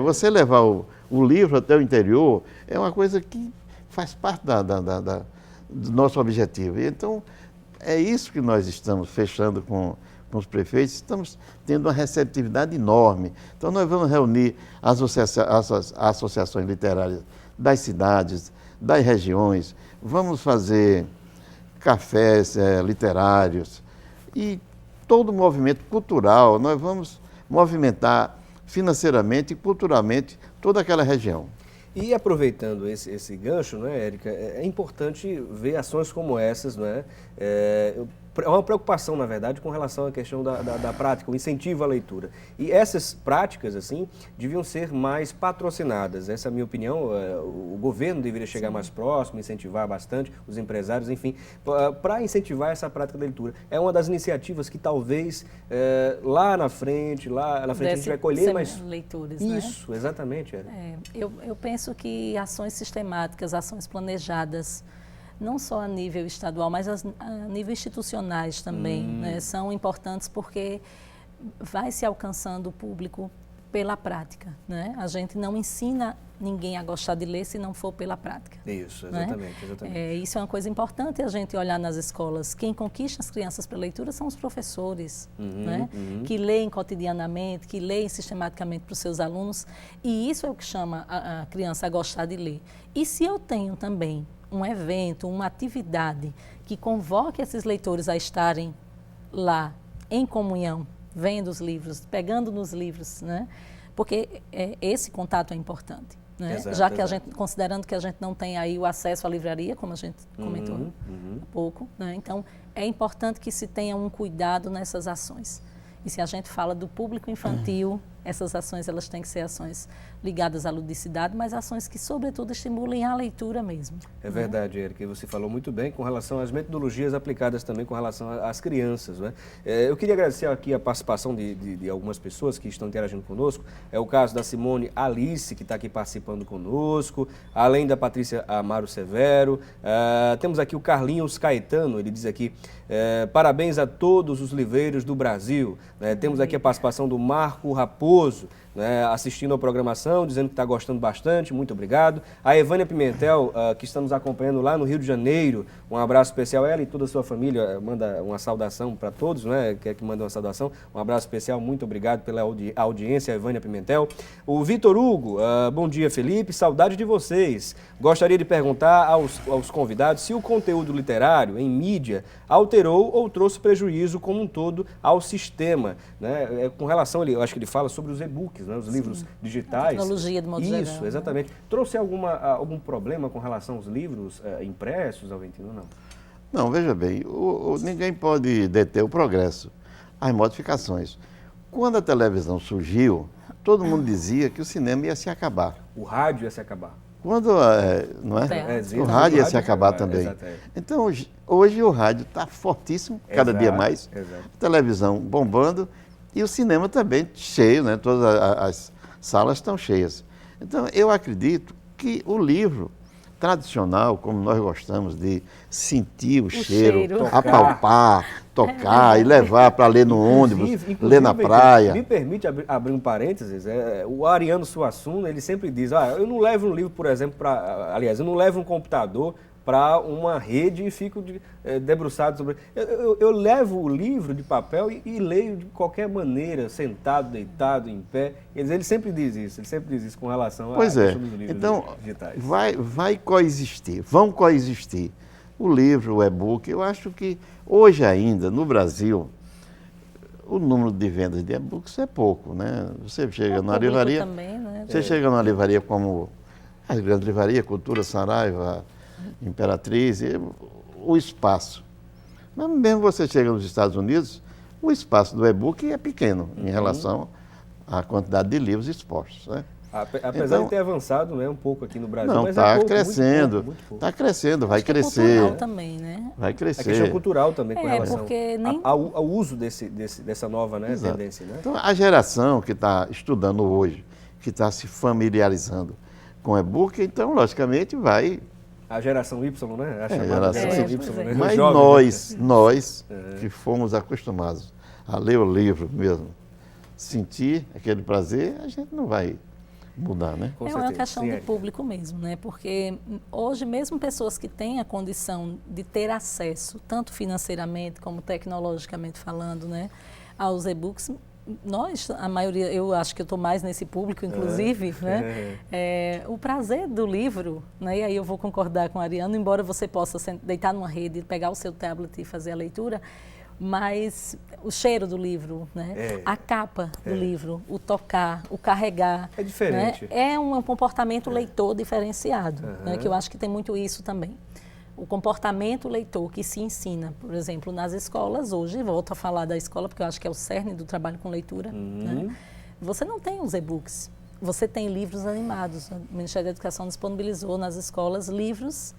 Speaker 8: Você levar o livro até o interior é uma coisa que faz parte do nosso objetivo. Então, é isso que nós estamos fechando com os prefeitos, estamos tendo uma receptividade enorme. Então, nós vamos reunir as associações literárias das cidades, das regiões, vamos fazer cafés literários e todo o movimento cultural, nós vamos movimentar financeiramente e culturalmente toda aquela região.
Speaker 1: E aproveitando esse gancho, não é, Érica, é importante ver ações como essas, não é? É uma preocupação, na verdade, com relação à questão da prática, o incentivo à leitura. E essas práticas, assim, deviam ser mais patrocinadas. Essa é a minha opinião. O governo deveria chegar mais próximo, incentivar bastante os empresários, enfim, para incentivar essa prática da leitura. É uma das iniciativas que talvez lá na frente a gente vai colher mais...
Speaker 9: leitores,
Speaker 1: Isso,
Speaker 9: né?
Speaker 1: Exatamente, Érica.
Speaker 9: Eu penso que ações sistemáticas, ações planejadas, não só a nível estadual, mas a nível institucionais também, né, são importantes porque vai se alcançando o público pela prática, né? A gente não ensina ninguém a gostar de ler se não for pela prática.
Speaker 1: Isso, exatamente.
Speaker 9: Né?
Speaker 1: Exatamente.
Speaker 9: Isso é uma coisa importante a gente olhar nas escolas. Quem conquista as crianças para a leitura são os professores, né? Que leem cotidianamente, que leem sistematicamente para os seus alunos, e isso é o que chama a criança a gostar de ler. E se eu tenho também um evento, uma atividade que convoque esses leitores a estarem lá em comunhão, vendo os livros, pegando nos livros, né? Porque esse contato é importante, né?
Speaker 1: Exato,
Speaker 9: já que a gente, considerando que a gente não tem aí o acesso à livraria, como a gente comentou há pouco, né? Então é importante que se tenha um cuidado nessas ações. E se a gente fala do público infantil, essas ações elas têm que ser ações ligadas à ludicidade, mas ações que, sobretudo, estimulem a leitura mesmo.
Speaker 1: É verdade, Érica, e você falou muito bem com relação às metodologias aplicadas também com relação às crianças, né? Eu queria agradecer aqui a participação de algumas pessoas que estão interagindo conosco. É o caso da Simone Alice, que está aqui participando conosco, além da Patrícia Amaro Severo. Temos aqui o Carlinhos Caetano, ele diz aqui, parabéns a todos os livreiros do Brasil. Temos aqui a participação do Marco Raposo, né, assistindo a programação, dizendo que está gostando bastante, muito obrigado. A Evânia Pimentel, que está nos acompanhando lá no Rio de Janeiro, um abraço especial a ela e toda a sua família, manda uma saudação para todos, né, quer que manda uma saudação, um abraço especial, muito obrigado pela audiência, a Evânia Pimentel. O Vitor Hugo, bom dia Felipe, saudade de vocês. Gostaria de perguntar aos convidados se o conteúdo literário em mídia alterou ou trouxe prejuízo como um todo ao sistema, né? Com relação, eu acho que ele fala sobre os e-books, né? Os livros digitais.
Speaker 9: A tecnologia de modo geral.
Speaker 1: Isso, exatamente. Né? Trouxe algum problema com relação aos livros impressos, Aventino, não?
Speaker 8: Não, veja bem, ninguém pode deter o progresso, as modificações. Quando a televisão surgiu, todo mundo dizia que o cinema ia se acabar.
Speaker 1: O rádio ia se acabar.
Speaker 8: Quando, não é? O rádio ia se acabar também. Então, hoje o rádio está fortíssimo, cada dia mais. A televisão bombando e o cinema também cheio, né? Todas as salas estão cheias. Então, eu acredito que o livro tradicional, como nós gostamos de sentir o cheiro, apalpar, tocar e levar para ler no ônibus, ler na praia.
Speaker 1: Me permite abrir um parênteses, o Ariano Suassuna, ele sempre diz, eu não levo um livro, por exemplo, eu não levo um computador para uma rede e fico debruçado sobre... Eu levo o livro de papel e leio de qualquer maneira, sentado, deitado, em pé. Ele sempre diz isso com relação
Speaker 8: pois
Speaker 1: a
Speaker 8: é.
Speaker 1: dos livros
Speaker 8: então,
Speaker 1: digitais.
Speaker 8: Vai coexistir, vão coexistir. O livro, o e-book, eu acho que hoje ainda, no Brasil, o número de vendas de e-books é pouco, né? Você chega numa livraria...
Speaker 9: Também, né?
Speaker 8: Você chega numa livraria como as grandes livrarias, Cultura, Saraiva, Imperatriz, o espaço. Mas mesmo você chega nos Estados Unidos, o espaço do e-book é pequeno em relação à quantidade de livros expostos, né?
Speaker 1: Apesar de ter avançado, né, um pouco aqui no Brasil,
Speaker 8: não,
Speaker 1: mas
Speaker 8: está crescendo, está crescendo, vai crescer.
Speaker 9: Cultural também, né?
Speaker 8: Vai crescer.
Speaker 1: A questão cultural também com relação
Speaker 9: nem...
Speaker 1: ao uso dessa nova, né, tendência. Né?
Speaker 8: Então, a geração que está estudando hoje, que está se familiarizando com e-book, então, logicamente, vai...
Speaker 1: A geração Y, né? A
Speaker 8: chamada
Speaker 1: geração Y, né?
Speaker 8: Mas nós que fomos acostumados a ler o livro mesmo, sentir aquele prazer, a gente não vai mudar, né?
Speaker 9: É uma questão de público mesmo, né? Porque hoje mesmo pessoas que têm a condição de ter acesso, tanto financeiramente como tecnologicamente falando, né, aos e-books, nós, a maioria, eu acho que eu estou mais nesse público, inclusive, né? O prazer do livro, né? E aí eu vou concordar com a Ariana, embora você possa deitar numa rede, pegar o seu tablet e fazer a leitura, mas o cheiro do livro, né? A capa do livro, o tocar, o carregar.
Speaker 1: É diferente.
Speaker 9: Né? É um comportamento leitor diferenciado, né? Que eu acho que tem muito isso também. O comportamento leitor que se ensina, por exemplo, nas escolas hoje, volto a falar da escola porque eu acho que é o cerne do trabalho com leitura, né? Você não tem os e-books, você tem livros animados. O Ministério da Educação disponibilizou nas escolas livros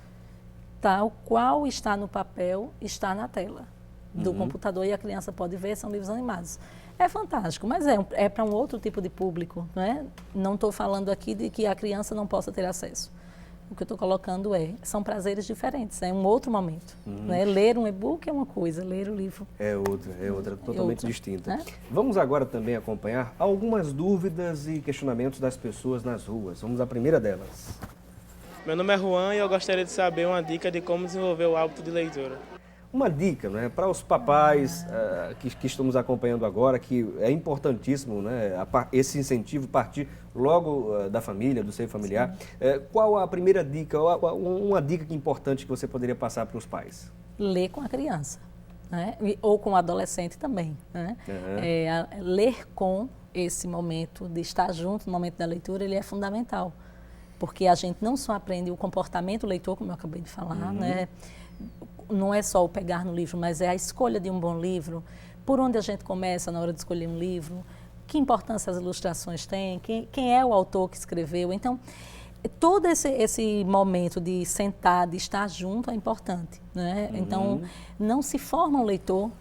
Speaker 9: tal qual está no papel, está na tela do computador e a criança pode ver, são livros animados. É fantástico, mas é para um outro tipo de público, né? Não estou falando aqui de que a criança não possa ter acesso. O que eu estou colocando são prazeres diferentes, é um outro momento. Né? Ler um e-book é uma coisa, ler o livro
Speaker 1: é outra totalmente distinta. Vamos agora também acompanhar algumas dúvidas e questionamentos das pessoas nas ruas. Vamos à primeira delas.
Speaker 13: Meu nome é Juan e eu gostaria de saber uma dica de como desenvolver o hábito de leitura.
Speaker 1: Uma dica, né, para os papais que estamos acompanhando agora, que é importantíssimo, né, esse incentivo partir logo da família, do seio familiar. Qual a primeira dica, uma dica importante que você poderia passar para os pais?
Speaker 9: Ler com a criança, né? Ou com o adolescente também. Né? Ler com esse momento de estar junto no momento da leitura, ele é fundamental. Porque a gente não só aprende o comportamento leitor, como eu acabei de falar, né? Não é só o pegar no livro, mas é a escolha de um bom livro, por onde a gente começa na hora de escolher um livro, que importância as ilustrações têm, quem é o autor que escreveu. Então, todo esse momento de sentar, de estar junto é importante. Né? Então, não se forma um leitor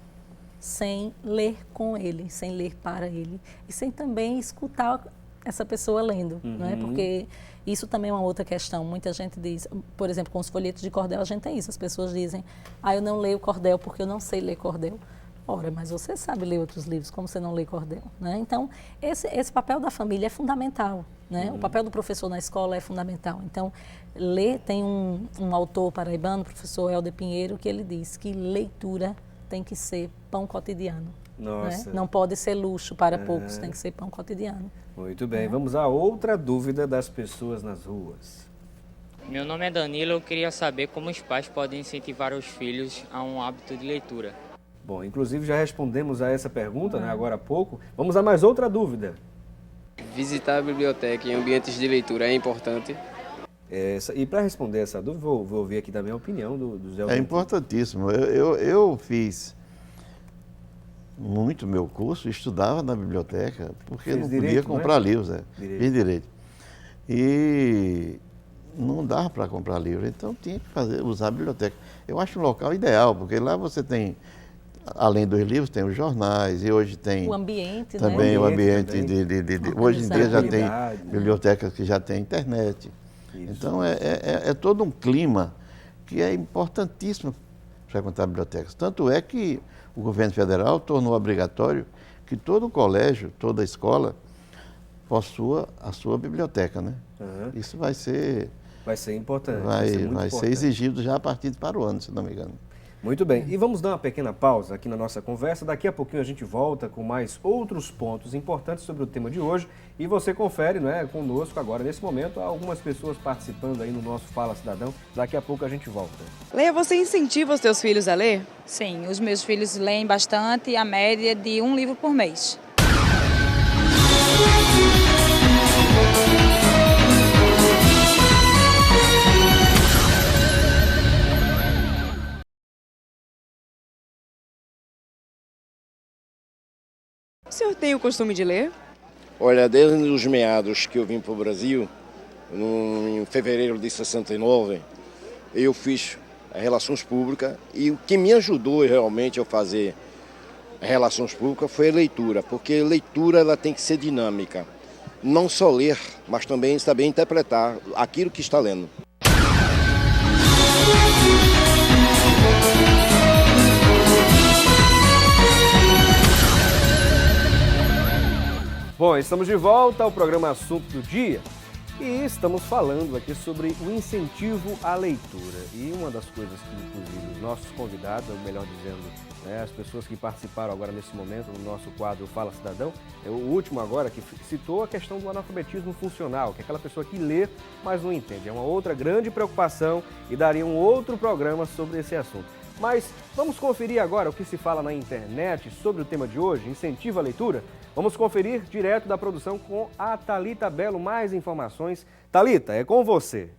Speaker 9: sem ler com ele, sem ler para ele, e sem também escutar essa pessoa lendo, né? Porque isso também é uma outra questão. Muita gente diz, por exemplo, com os folhetos de cordel, a gente tem isso. As pessoas dizem, eu não leio cordel porque eu não sei ler cordel. Ora, mas você sabe ler outros livros, como você não lê cordel, né? Então, esse papel da família é fundamental, né? O papel do professor na escola é fundamental. Então, tem um autor paraibano, o professor Helder Pinheiro, que ele diz que leitura tem que ser pão cotidiano.
Speaker 1: Nossa.
Speaker 9: Né? Não pode ser luxo para poucos, tem que ser pão cotidiano.
Speaker 1: Muito bem, vamos a outra dúvida das pessoas nas ruas.
Speaker 14: Meu nome é Danilo, eu queria saber como os pais podem incentivar os filhos a um hábito de leitura.
Speaker 1: Bom, inclusive já respondemos a essa pergunta, né, agora há pouco. Vamos a mais outra dúvida.
Speaker 15: Visitar a biblioteca em ambientes de leitura é importante?
Speaker 1: E para responder essa dúvida, vou ouvir aqui também a opinião do Zé.
Speaker 8: É importantíssimo. Eu fiz muito meu curso, estudava na biblioteca, porque não podia comprar livros. Fiz direito. E não dava para comprar livro, então tinha que usar a biblioteca. Eu acho um local ideal, porque lá você tem, além dos livros, tem os jornais, e hoje tem
Speaker 9: o ambiente,
Speaker 8: também,
Speaker 9: né?
Speaker 8: O ambiente hoje em dia já tem bibliotecas que já tem internet. Isso. Então é todo um clima que é importantíssimo frequentar bibliotecas. Tanto é que o governo federal tornou obrigatório que todo colégio, toda escola possua a sua biblioteca, né? Isso vai ser
Speaker 1: importante.
Speaker 8: Vai ser exigido já a partir para o ano, se não me engano.
Speaker 1: Muito bem. E vamos dar uma pequena pausa aqui na nossa conversa. Daqui a pouquinho a gente volta com mais outros pontos importantes sobre o tema de hoje. E você confere, né, conosco agora, nesse momento, há algumas pessoas participando aí no nosso Fala Cidadão. Daqui a pouco a gente volta.
Speaker 10: Leia, você incentiva os seus filhos a ler?
Speaker 16: Sim, os meus filhos leem bastante, a média de 1 livro por mês.
Speaker 10: O senhor tem o costume de ler?
Speaker 17: Olha, desde os meados que eu vim para o Brasil, em fevereiro de 69, eu fiz relações públicas e o que me ajudou realmente a fazer relações públicas foi a leitura, porque a leitura ela tem que ser dinâmica. Não só ler, mas também saber interpretar aquilo que está lendo.
Speaker 1: Bom, estamos de volta ao programa Assunto do Dia e estamos falando aqui sobre o incentivo à leitura. E uma das coisas que, inclusive, os nossos convidados, ou melhor dizendo, né, as pessoas que participaram agora nesse momento no nosso quadro Fala Cidadão, o último agora que citou a questão do analfabetismo funcional, que é aquela pessoa que lê, mas não entende. É uma outra grande preocupação e daria um outro programa sobre esse assunto. Mas vamos conferir agora o que se fala na internet sobre o tema de hoje, incentivo à leitura? Vamos conferir direto da produção com a Thalita Belo. Mais informações. Thalita, é com você.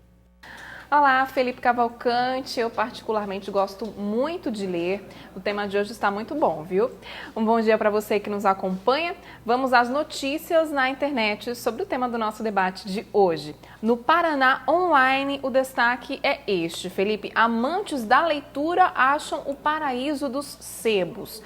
Speaker 18: Olá, Felipe Cavalcante. Eu particularmente gosto muito de ler. O tema de hoje está muito bom, viu? Um bom dia para você que nos acompanha. Vamos às notícias na internet sobre o tema do nosso debate de hoje. No Paraná Online, o destaque é este. Felipe, amantes da leitura acham o paraíso dos sebos.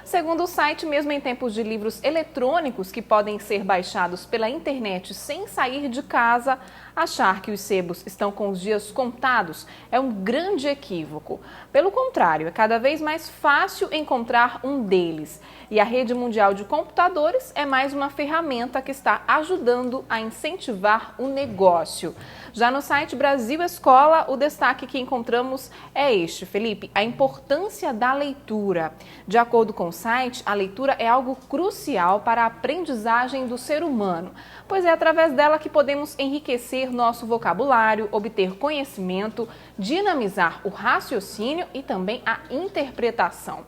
Speaker 18: Segundo o site, mesmo em tempos de livros eletrônicos que podem ser baixados pela internet sem sair de casa, achar que os sebos estão com os dias contados é um grande equívoco. Pelo contrário, é cada vez mais fácil encontrar um deles. E a rede mundial de computadores é mais uma ferramenta que está ajudando a incentivar o negócio. Já no site Brasil Escola, o destaque que encontramos é este, Felipe, a importância da leitura. De acordo com o site, a leitura é algo crucial para a aprendizagem do ser humano, pois é através dela que podemos enriquecer nosso vocabulário, obter conhecimento, dinamizar o raciocínio e também a interpretação.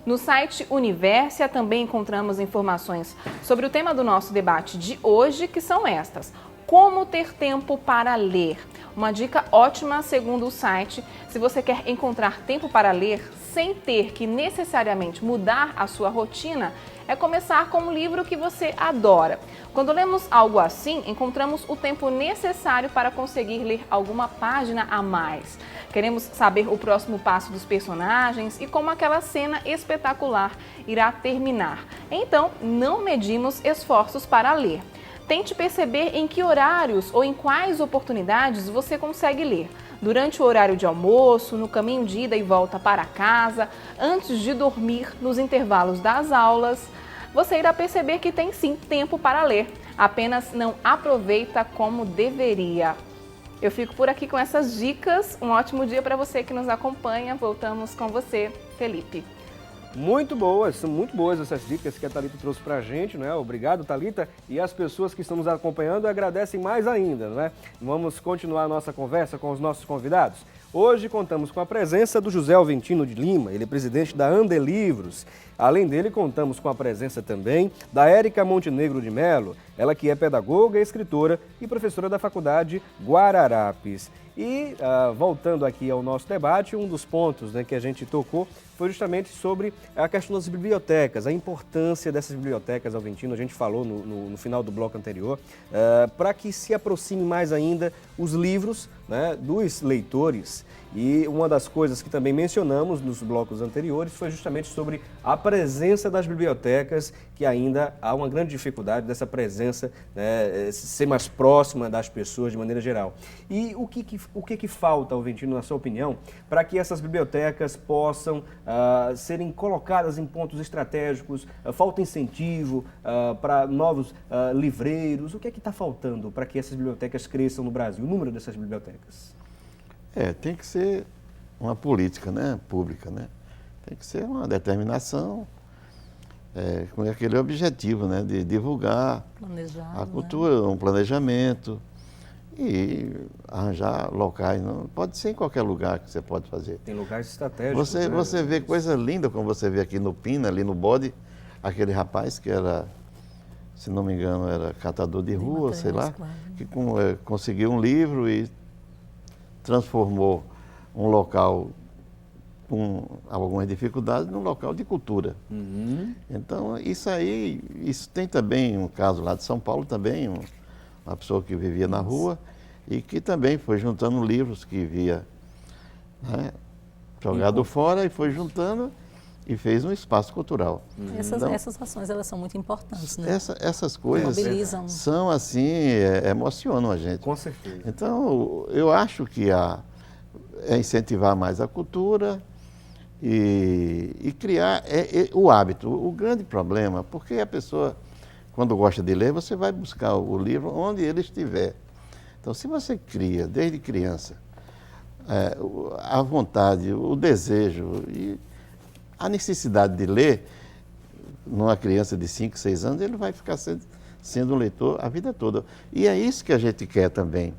Speaker 18: No site Universia também encontramos informações sobre o tema do nosso debate de hoje, que são estas: como ter tempo para ler. Uma dica ótima, segundo o site, se você quer encontrar tempo para ler sem ter que necessariamente mudar a sua rotina, é começar com um livro que você adora. Quando lemos algo assim, encontramos o tempo necessário para conseguir ler alguma página a mais. Queremos saber o próximo passo dos personagens e como aquela cena espetacular irá terminar. Então, não medimos esforços para ler. Tente perceber em que horários ou em quais oportunidades você consegue ler. durante o horário de almoço, no caminho de ida e volta para casa, antes de dormir, nos intervalos das aulas, você irá perceber que tem sim tempo para ler, apenas não aproveita como deveria. Eu fico por aqui com essas dicas. Um ótimo dia para você que nos acompanha. Voltamos com você, Felipe.
Speaker 1: Muito boas, são muito boas essas dicas que a Thalita trouxe pra gente, né? Obrigado, Thalita. E as pessoas que estão nos acompanhando agradecem mais ainda, né? Vamos continuar a nossa conversa com os nossos convidados. Hoje contamos com a presença do José Alventino de Lima, ele é presidente da Ande Livros. Além dele, contamos com a presença também da Érica Montenegro de Melo, ela que é pedagoga, escritora e professora da Faculdade Guararapes. E, voltando aqui ao nosso debate, um dos pontos, né, que a gente tocou foi justamente sobre a questão das bibliotecas, a importância dessas bibliotecas, Alventino, a gente falou no final do bloco anterior, para que se aproxime mais ainda os livros, né, dos leitores. E uma das coisas que também mencionamos nos blocos anteriores foi justamente sobre a presença das bibliotecas, que ainda há uma grande dificuldade dessa presença, né, ser mais próxima das pessoas de maneira geral. E o que falta, Alventino, na sua opinião, para que essas bibliotecas possam serem colocadas em pontos estratégicos? Falta incentivo para novos livreiros? O que é que está faltando para que essas bibliotecas cresçam no Brasil, o número dessas bibliotecas?
Speaker 8: Tem que ser uma política, né, pública, né? Tem que ser uma determinação com aquele objetivo, né, de divulgar a cultura, né? Um planejamento e arranjar locais. Não pode ser em qualquer lugar que você pode fazer.
Speaker 1: Tem locais estratégicos.
Speaker 8: Você vê coisa linda, como você vê aqui no Pina, ali no Bode, aquele rapaz que era, se não me engano, era catador de rua, sei lá, que conseguiu um livro e transformou um local com algumas dificuldades num local de cultura. Então, isso tem também um caso lá de São Paulo, também, uma pessoa que vivia na rua e que também foi juntando livros que via, né, jogado fora e foi juntando e fez um espaço cultural.
Speaker 9: Essas ações, elas são muito importantes, né?
Speaker 8: Essas coisas
Speaker 9: mobilizam.
Speaker 8: São assim, emocionam a gente.
Speaker 1: Com certeza.
Speaker 8: Então, eu acho que é incentivar mais a cultura e criar o hábito. O grande problema, porque a pessoa, quando gosta de ler, você vai buscar o livro onde ele estiver. Então, se você cria, desde criança, a vontade, o desejo e a necessidade de ler, numa criança de 5, 6 anos, ele vai ficar sendo um leitor a vida toda. E é isso que a gente quer também.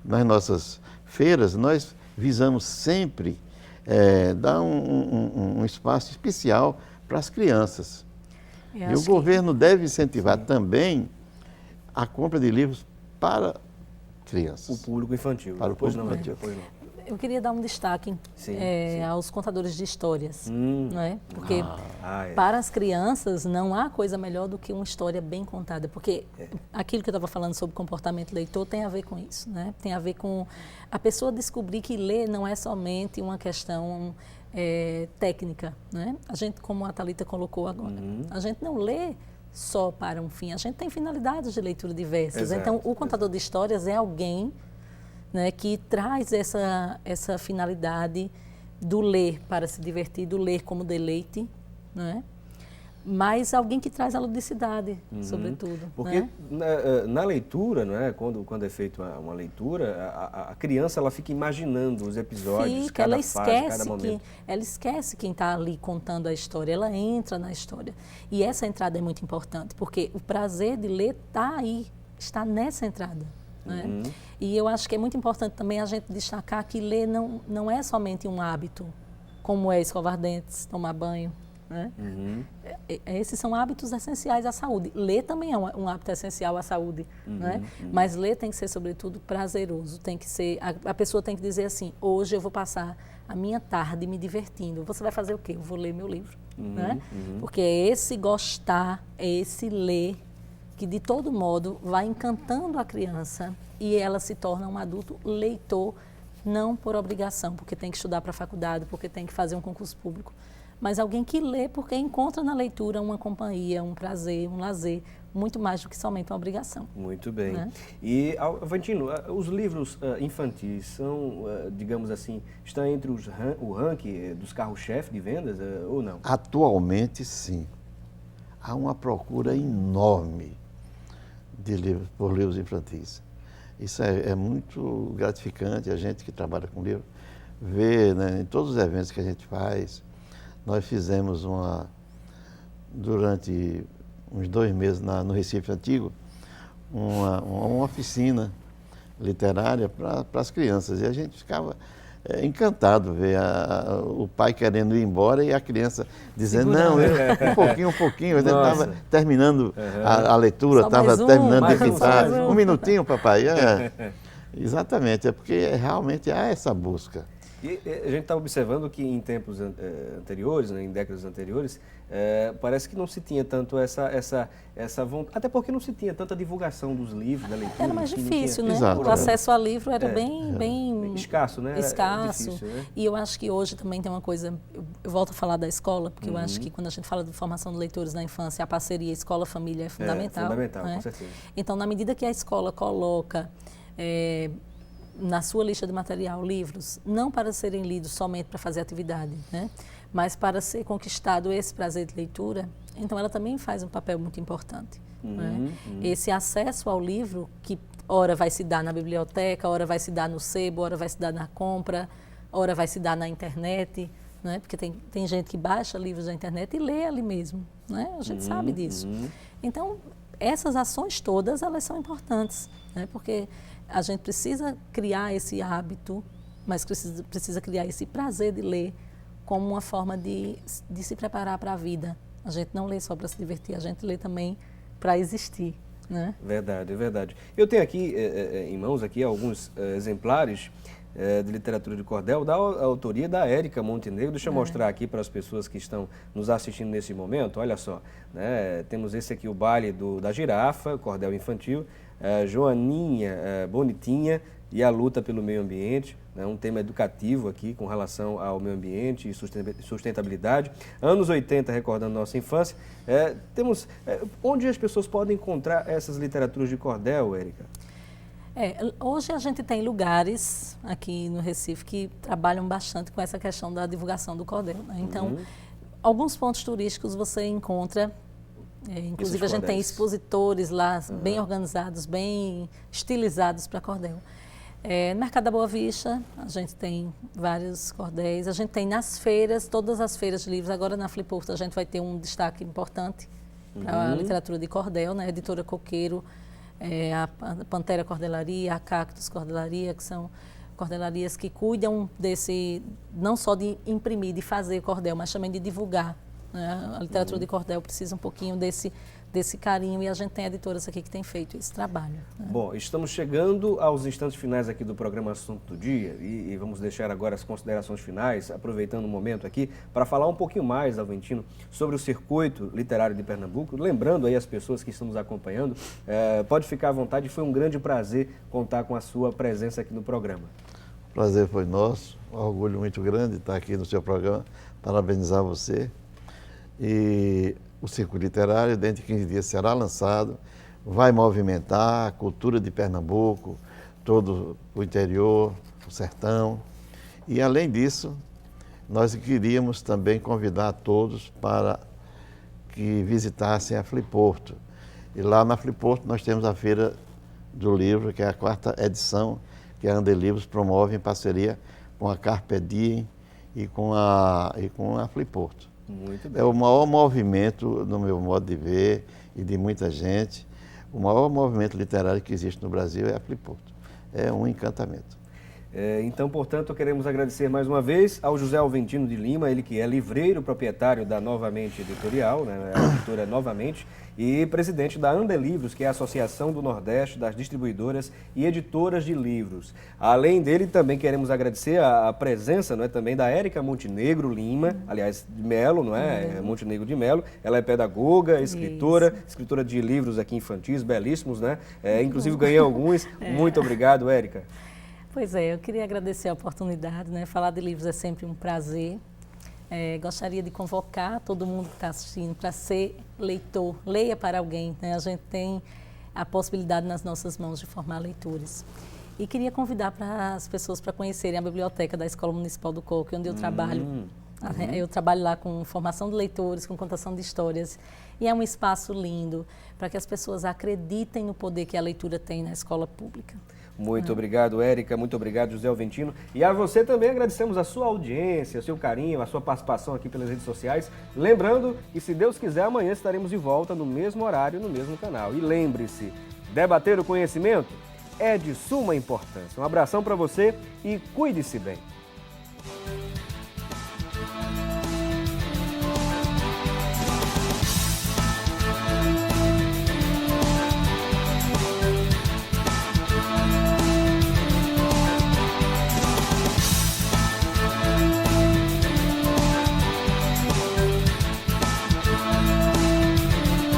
Speaker 8: Nas nossas feiras, nós visamos sempre dar um espaço especial para as crianças. E o governo deve incentivar também a compra de livros para crianças.
Speaker 1: O público infantil.
Speaker 8: Para o público infantil.
Speaker 9: Eu queria dar um destaque aos contadores de histórias, não é? Porque para as crianças não há coisa melhor do que uma história bem contada, porque aquilo que eu estava falando sobre comportamento leitor tem a ver com isso, né? Tem a ver com a pessoa descobrir que ler não é somente uma questão técnica, né? A gente, como a Thalita colocou agora, a gente não lê só para um fim, a gente tem finalidades de leitura diversas. Então, o contador de histórias é alguém, né, que traz essa finalidade do ler para se divertir, do ler como deleite, né? Mas alguém que traz a ludicidade, sobretudo.
Speaker 1: Porque
Speaker 9: né?
Speaker 1: na leitura, né, quando é feita uma leitura, a criança ela fica imaginando os episódios, cada fase, cada momento.
Speaker 9: Ela esquece quem está ali contando a história, ela entra na história. E essa entrada é muito importante, porque o prazer de ler está aí, está nessa entrada. Né? E eu acho que é muito importante também a gente destacar que ler não é somente um hábito, como é escovar dentes, tomar banho. Né? Esses são hábitos essenciais à saúde. Ler também é um hábito essencial à saúde. Né? Mas ler tem que ser, sobretudo, prazeroso. Tem que ser, a pessoa tem que dizer assim, hoje eu vou passar a minha tarde me divertindo. Você vai fazer o quê? Eu vou ler meu livro. Né? Porque é esse gostar, é esse ler que de todo modo vai encantando a criança e ela se torna um adulto leitor, não por obrigação, porque tem que estudar para a faculdade, porque tem que fazer um concurso público, mas alguém que lê porque encontra na leitura uma companhia, um prazer, um lazer, muito mais do que somente uma obrigação.
Speaker 1: Muito bem.
Speaker 9: Né?
Speaker 1: E, Aventino, os livros infantis são, digamos assim, estão entre o ranking dos carros-chefe de vendas ou não?
Speaker 8: Atualmente, sim. Há uma procura enorme por livros infantis. Isso é muito gratificante, a gente que trabalha com livro, ver, né, em todos os eventos que a gente faz. Nós fizemos durante uns 2 meses no Recife Antigo, uma oficina literária para as crianças. E a gente ficava encantado ver o pai querendo ir embora e a criança dizendo, não, um pouquinho. Ele estava terminando a leitura, estava terminando de pintar. Um minutinho, papai. Exatamente, é porque realmente há essa busca.
Speaker 1: E a gente está observando que em tempos anteriores, né, em décadas anteriores, parece que não se tinha tanto essa vontade, até porque não se tinha tanta divulgação dos livros, da leitura.
Speaker 9: Era mais difícil, né?
Speaker 8: Exato,
Speaker 9: o acesso a livro era bem
Speaker 1: escasso, né?
Speaker 9: Escasso.
Speaker 1: Difícil, né?
Speaker 9: E eu acho que hoje também tem uma coisa, eu volto a falar da escola, porque eu acho que quando a gente fala de formação de leitores na infância, a parceria escola-família é fundamental.
Speaker 1: Fundamental,
Speaker 9: né?
Speaker 1: Com certeza.
Speaker 9: Então, na medida que a escola coloca na sua lista de material livros, não para serem lidos somente para fazer atividade, né? Mas para ser conquistado esse prazer de leitura, então ela também faz um papel muito importante. Né? Esse acesso ao livro, que ora vai se dar na biblioteca, ora vai se dar no sebo, ora vai se dar na compra, ora vai se dar na internet, né? Porque tem gente que baixa livros da internet e lê ali mesmo, né? A gente sabe disso. Então, essas ações todas, elas são importantes, né? Porque a gente precisa criar esse hábito, mas precisa criar esse prazer de ler como uma forma de se preparar para a vida. A gente não lê só para se divertir, a gente lê também para existir, né?
Speaker 1: Verdade, é verdade. Eu tenho aqui em mãos aqui alguns exemplares de literatura de cordel da autoria da Érica Montenegro. Deixa eu mostrar aqui para as pessoas que estão nos assistindo nesse momento. Olha só, né? Temos esse aqui, o Baile da Girafa, cordel infantil, Joaninha Bonitinha e a luta pelo meio ambiente, né? Um tema educativo aqui com relação ao meio ambiente e sustentabilidade. Anos 80, recordando nossa infância. Temos onde as pessoas podem encontrar essas literaturas de cordel, Érica?
Speaker 9: Hoje a gente tem lugares aqui no Recife que trabalham bastante com essa questão da divulgação do cordel, né? Então, alguns pontos turísticos você encontra, inclusive a gente tem expositores lá bem organizados, bem estilizados para cordel. No Mercado da Boa Vista, a gente tem vários cordéis, a gente tem nas feiras, todas as feiras de livros. Agora na Fliporto a gente vai ter um destaque importante para a literatura de cordel, né? A Editora Coqueiro, a Pantera Cordelaria, a Cactus Cordelaria, que são cordelarias que cuidam não só de imprimir, de fazer cordel, mas também de divulgar, né? A literatura de cordel precisa um pouquinho desse carinho e a gente tem editoras aqui que têm feito esse trabalho, né?
Speaker 1: Bom, estamos chegando aos instantes finais aqui do programa Assunto do Dia e vamos deixar agora as considerações finais, aproveitando o momento aqui, para falar um pouquinho mais, Aventino, sobre o circuito literário de Pernambuco. Lembrando aí as pessoas que estão nos acompanhando, pode ficar à vontade, foi um grande prazer contar com a sua presença aqui no programa.
Speaker 8: O prazer foi nosso, um orgulho muito grande estar aqui no seu programa, parabenizar você. E o Circuito Literário, dentro de 15 dias, será lançado, vai movimentar a cultura de Pernambuco, todo o interior, o sertão. E, além disso, nós queríamos também convidar todos para que visitassem a Fliporto. E lá na Fliporto nós temos a Feira do Livro, que é a 4ª edição, que a Andelivros promove em parceria com a Carpe Diem e com a Fliporto.
Speaker 1: Muito bem.
Speaker 8: É o maior movimento, no meu modo de ver, e de muita gente, o maior movimento literário que existe no Brasil é a Fliporto. É um encantamento.
Speaker 1: Então, portanto, queremos agradecer mais uma vez ao José Aventino de Lima, ele que é livreiro, proprietário da Novamente Editorial, né, a editora Novamente, e presidente da Andelivros, que é a Associação do Nordeste das Distribuidoras e Editoras de Livros. Além dele, também queremos agradecer a presença, não é, também da Érica Montenegro Lima, aliás, de Melo, não é? Montenegro de Melo. Ela é pedagoga, escritora de livros aqui infantis, belíssimos, né? Inclusive ganhei alguns. Muito obrigado, Érica.
Speaker 9: Pois é, eu queria agradecer a oportunidade, né? Falar de livros é sempre um prazer. Gostaria de convocar todo mundo que está assistindo para ser leitor, leia para alguém, né? A gente tem a possibilidade nas nossas mãos de formar leitores. E queria convidar para as pessoas para conhecerem a biblioteca da Escola Municipal do Coque, onde eu trabalho. Eu trabalho lá com formação de leitores, com contação de histórias, e é um espaço lindo para que as pessoas acreditem no poder que a leitura tem na escola pública.
Speaker 1: Muito obrigado, Érica, muito obrigado, José Alventino. E a você também agradecemos a sua audiência, o seu carinho, a sua participação aqui pelas redes sociais. Lembrando que, se Deus quiser, amanhã estaremos de volta no mesmo horário, no mesmo canal. E lembre-se, debater o conhecimento é de suma importância. Um abração para você e cuide-se bem.